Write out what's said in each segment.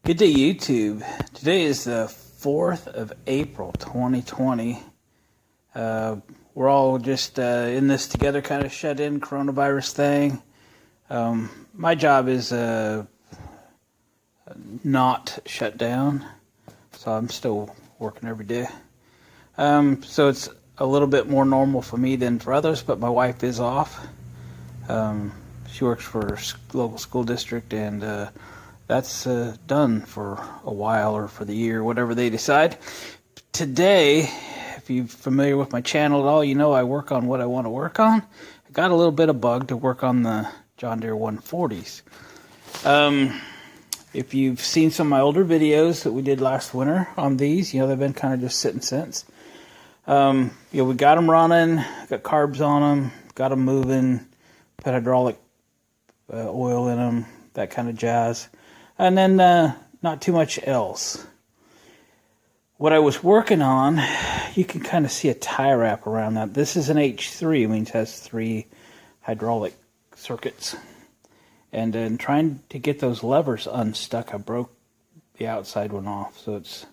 Good day, YouTube. Today is the 4th of April, 2020. We're all just in this together, kind of shut in coronavirus thing. My job is not shut down, so I'm still working every day. So it's a little bit more normal for me than for others, but my wife is off. She works for a local school district, and that's done for a while, or for the year, whatever they decide. Today, if you're familiar with my channel at all, you know I work on what I want to work on. I got a little bit of bug to work on the John Deere 140s. If you've seen some of my older videos that we did last winter on these, you know, they've been kind of just sitting since. You know, we got them running, got carbs on them, got them moving, put hydraulic oil in them, that kind of jazz. And then not too much else. What I was working on, you can kind of see a tie wrap around that. This is an H3, means it has 3 hydraulic circuits. And in trying to get those levers unstuck, I broke the outside one off. So it's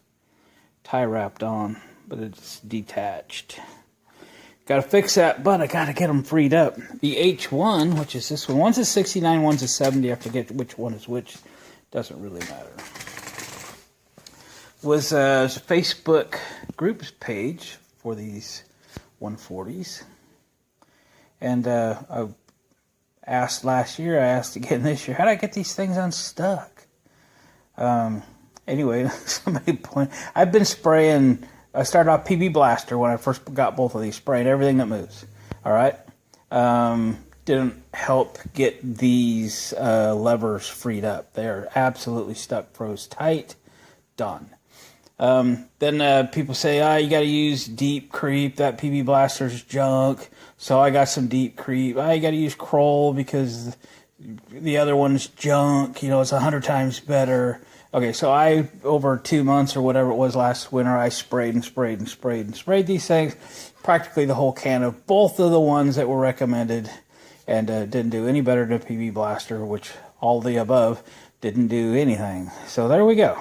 tie wrapped on, but it's detached. Got to fix that, but I got to get them freed up. The H1, which is this one, one's a 69, one's a 70. I forget which one is which. Doesn't really matter. Was a Facebook groups page for these 140s. And I asked last year, I asked again this year, how do I get these things unstuck? Anyway, somebody pointed, I've been spraying, I started off PB Blaster when I first got both of these, spraying everything that moves. Alright? Didn't help get these levers freed up. They're absolutely stuck, froze tight, done. Then people say, you got to use deep creep. That PB Blaster's junk. So I got some deep creep. You got to use Kroll because the other one's junk. You know, it's 100 times better. Okay, so I, over 2 months or whatever it was last winter, I sprayed and sprayed and sprayed and sprayed these things. Practically the whole can of both of the ones that were recommended. And didn't do any better than PB Blaster, which all the above didn't do anything. So there we go.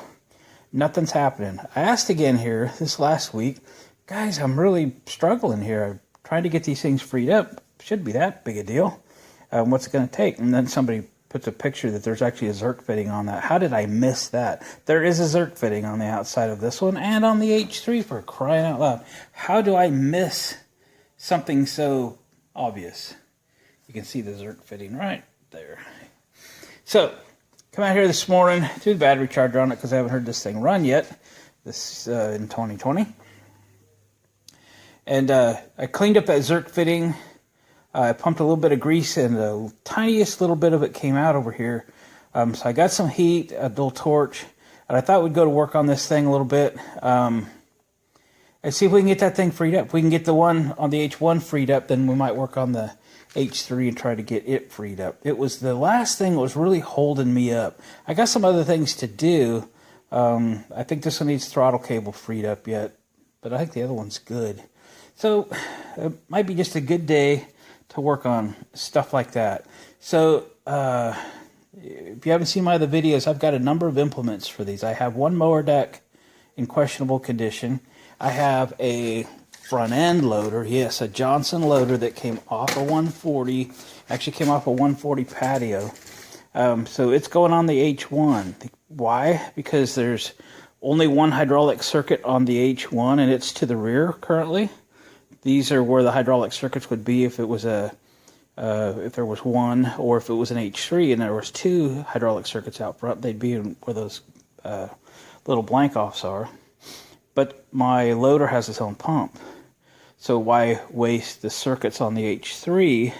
Nothing's happening. I asked again here this last week, guys, I'm really struggling here. I'm trying to get these things freed up. Shouldn't be that big a deal. What's it going to take? And then somebody puts a picture that there's actually a Zerk fitting on that. How did I miss that? There is a Zerk fitting on the outside of this one and on the H3, for crying out loud. How do I miss something so obvious? You can see the Zerk fitting right there. So, come out here this morning, threw the battery charger on it because I haven't heard this thing run yet. This in 2020. And I cleaned up that Zerk fitting. I pumped a little bit of grease, and the tiniest little bit of it came out over here. So I got some heat, a dual torch, and I thought we'd go to work on this thing a little bit. And see if we can get that thing freed up. If we can get the one on the H1 freed up, then we might work on the H3 and try to get it freed up. It was the last thing that was really holding me up. I got some other things to do. I think this one needs throttle cable freed up yet, but I think the other one's good. So it might be just a good day to work on stuff like that. So if you haven't seen my other videos, I've got a number of implements for these. I have one mower deck in questionable condition. I have a front end loader, yes, a Johnson loader that came off a 140, actually came off a 140 patio. So it's going on the H1. Why? Because there's only one hydraulic circuit on the H1, and it's to the rear currently. These are where the hydraulic circuits would be if it was if there was one, or if it was an H3 and there was 2 hydraulic circuits out front, they'd be in where those little blank offs are. But my loader has its own pump. So why waste the circuits on the H3?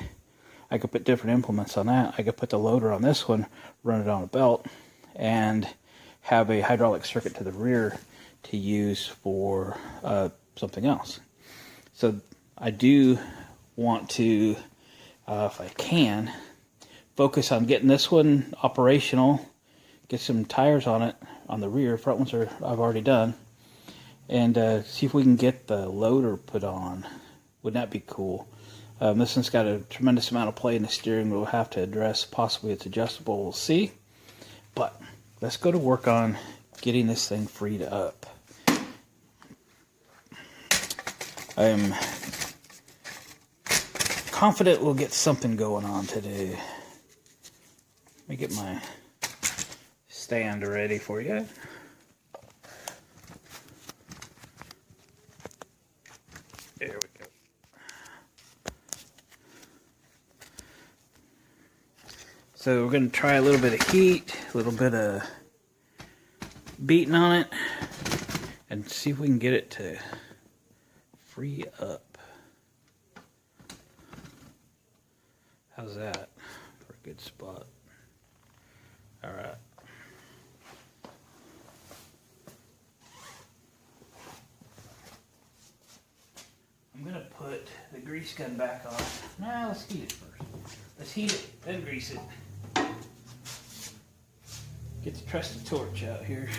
I could put different implements on that. I could put the loader on this one, run it on a belt, and have a hydraulic circuit to the rear to use for something else. So I do want to, if I can, focus on getting this one operational, get some tires on it, on the rear. Front ones I've already done. And see if we can get the loader put on. Wouldn't that be cool? This one's got a tremendous amount of play in the steering. We'll have to address possibly it's adjustable. We'll see. But let's go to work on getting this thing freed up. I am confident we'll get something going on today. Let me get my stand ready for you. There we go. So we're going to try a little bit of heat, a little bit of beating on it, and see if we can get it to free up. How's that for a good spot? All right. I'm going to put the grease gun back on. Nah, let's heat it first. Let's heat it, then grease it. Get the trusty torch out here.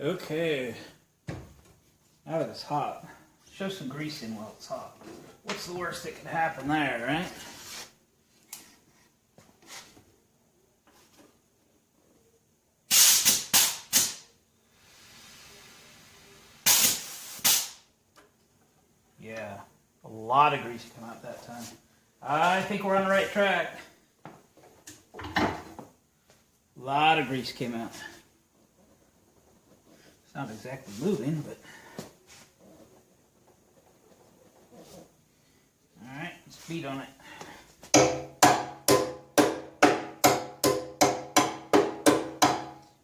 Okay, now that it's hot, show some grease in while it's hot. What's the worst that could happen there, right? Yeah, a lot of grease came out that time. I think we're on the right track. A lot of grease came out. It's not exactly moving, but... Alright, let's beat on it.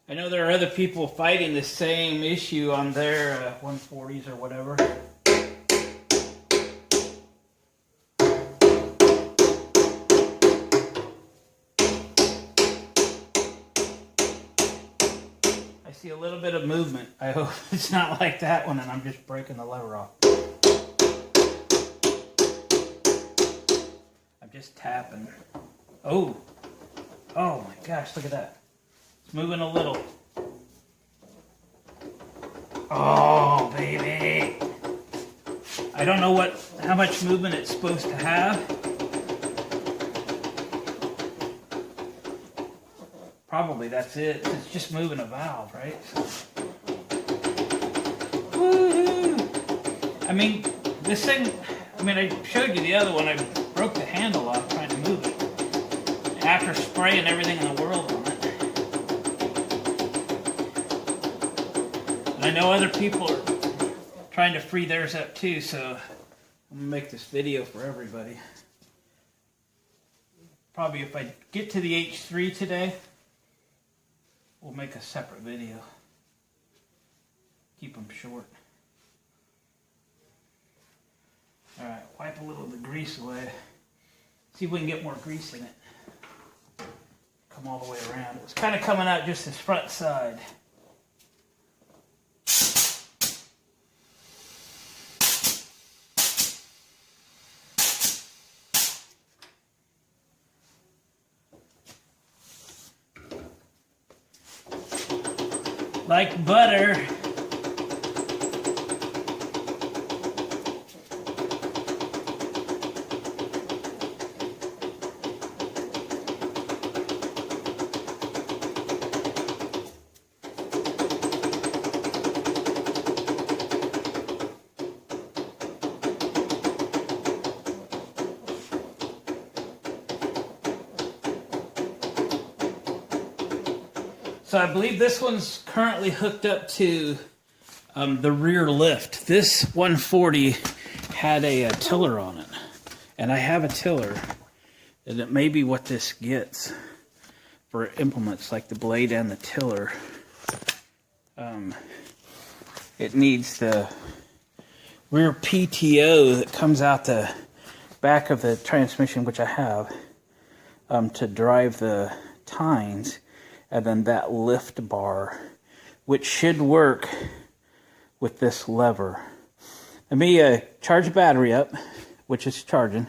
I know there are other people fighting the same issue on their 140s or whatever. See a little bit of movement. I hope it's not like that one and I'm just breaking the lever off. I'm just tapping. Oh my gosh, look at that. It's moving a little. Oh baby, I don't know how much movement it's supposed to have. Probably that's it. It's just moving a valve, right? Woohoo! I mean, this thing, I showed you the other one. I broke the handle off trying to move it after spraying everything in the world on it. And I know other people are trying to free theirs up too, so I'm going to make this video for everybody. Probably if I get to the H3 today, we'll make a separate video. Keep them short. Alright, wipe a little of the grease away. See if we can get more grease in it. Come all the way around. It's kind of coming out just this front side. Like butter. So I believe this one's currently hooked up to the rear lift. This 140 had a tiller on it, and I have a tiller, and it may be what this gets for implements like the blade and the tiller. It needs the rear PTO that comes out the back of the transmission, which I have, to drive the tines, and then that lift bar, which should work with this lever. Let me charge the battery up, which is charging.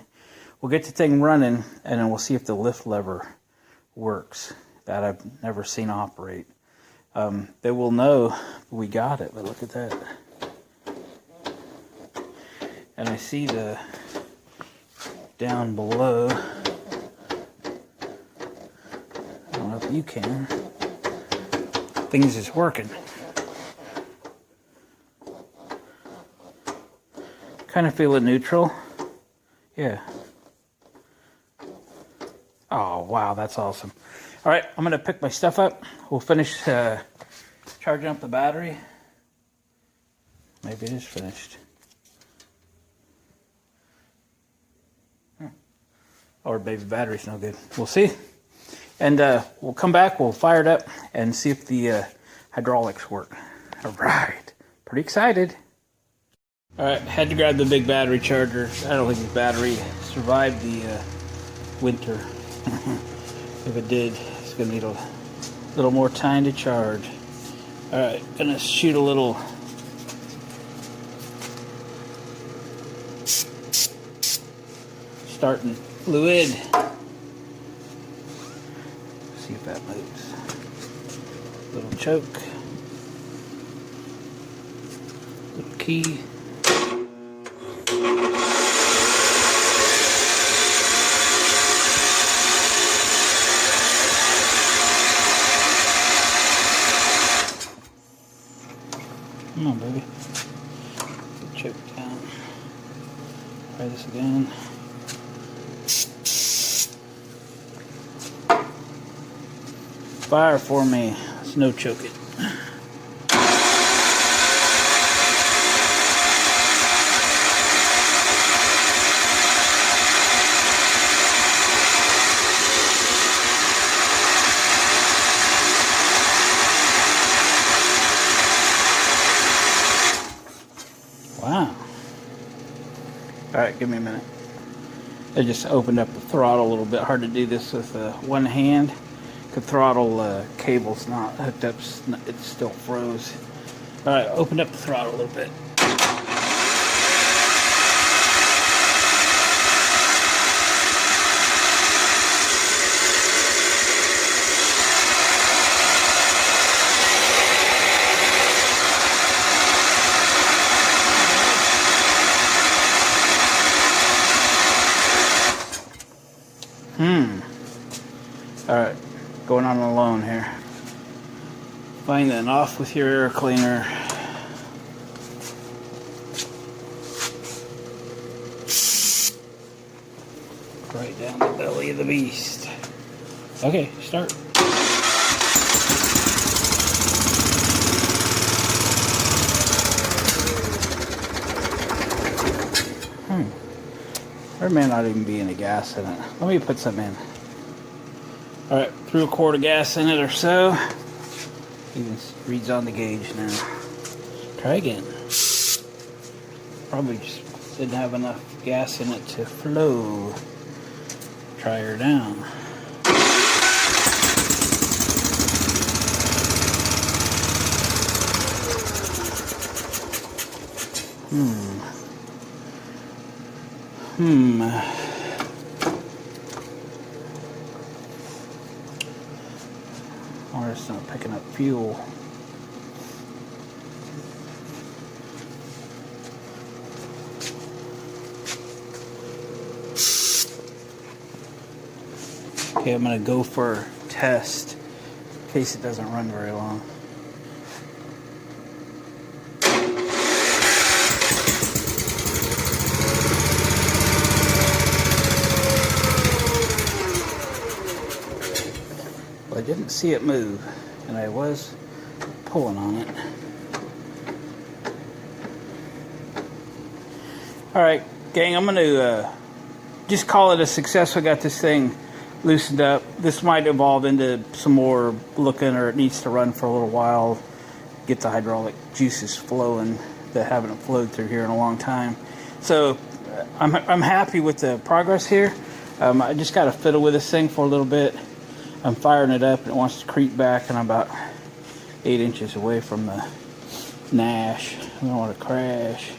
We'll get the thing running, and then we'll see if the lift lever works. That I've never seen operate. They will know we got it, but look at that. And I see the down below. I don't know if you can. Things is working. Kind of feel it neutral. Yeah. Oh, wow, that's awesome. All right, I'm going to pick my stuff up. We'll finish charging up the battery. Maybe it is finished. Or maybe the battery's no good. We'll see. And we'll come back, we'll fire it up, and see if the hydraulics work. All right, pretty excited. All right, had to grab the big battery charger. I don't think the battery survived the winter. If it did, it's gonna need a little more time to charge. All right, gonna shoot a little starting fluid. See if that moves. Little choke. Little key. Come on, baby. Choke down. Try this again. Fire for me. Let's no choke it. Wow. Alright, give me a minute. I just opened up the throttle a little bit. Hard to do this with one hand. The throttle cable's not hooked up. It still froze. Alright, opened up the throttle a little bit. Alright, going on alone here. Find that off with your air cleaner. Right down the belly of the beast. Okay, start. There may not even be any gas in it. Let me put some in. Alright, threw a quart of gas in it or so. Even reads on the gauge now. Try again. Probably just didn't have enough gas in it to flow. Try her down. Or it's not picking up fuel. Okay, I'm gonna go for a test in case it doesn't run very long. I didn't see it move. and I was pulling on it. Alright, gang, I'm going to just call it a success. We got this thing loosened up. This might evolve into some more looking, or it needs to run for a little while, get the hydraulic juices flowing that haven't flowed through here in a long time. So I'm happy with the progress here. I just got to fiddle with this thing for a little bit. I'm firing it up and it wants to creep back, and I'm about 8 inches away from the Nash. I don't want to crash.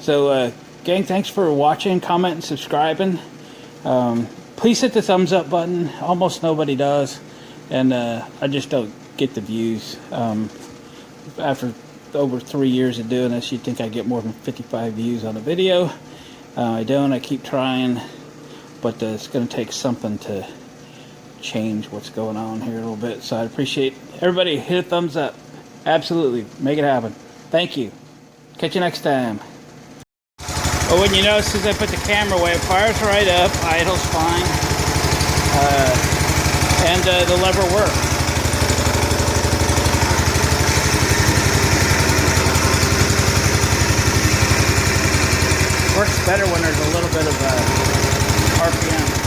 So gang, thanks for watching, commenting, subscribing. Please hit the thumbs up button. Almost nobody does, and I just don't get the views. After over 3 years of doing this, you'd think I'd get more than 55 views on a video. I don't. I keep trying, but it's going to take something to change what's going on here a little bit. So I'd appreciate everybody hit a thumbs up. Absolutely, make it happen. Thank you. Catch you next time. Well, when you notice, as I put the camera away, it fires right up, idles fine, and the lever works. Works better when there's a little bit of RPM.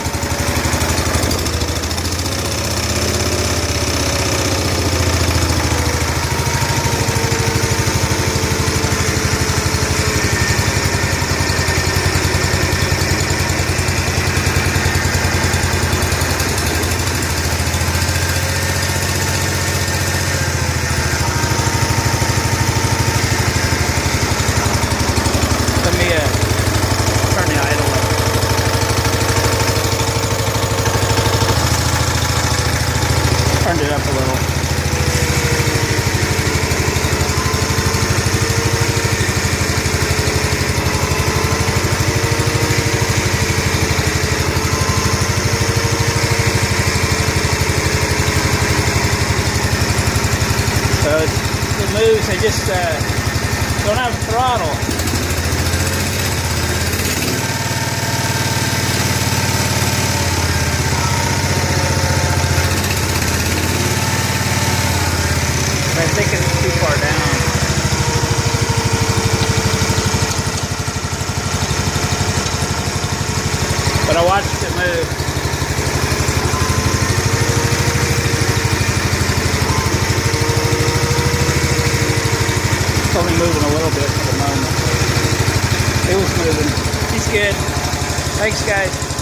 Turned it up a little. So it moves, I just don't have a throttle. I think it's too far down. But I watched it move. It's only moving a little bit for the moment. It was moving. He's good. Thanks, guys.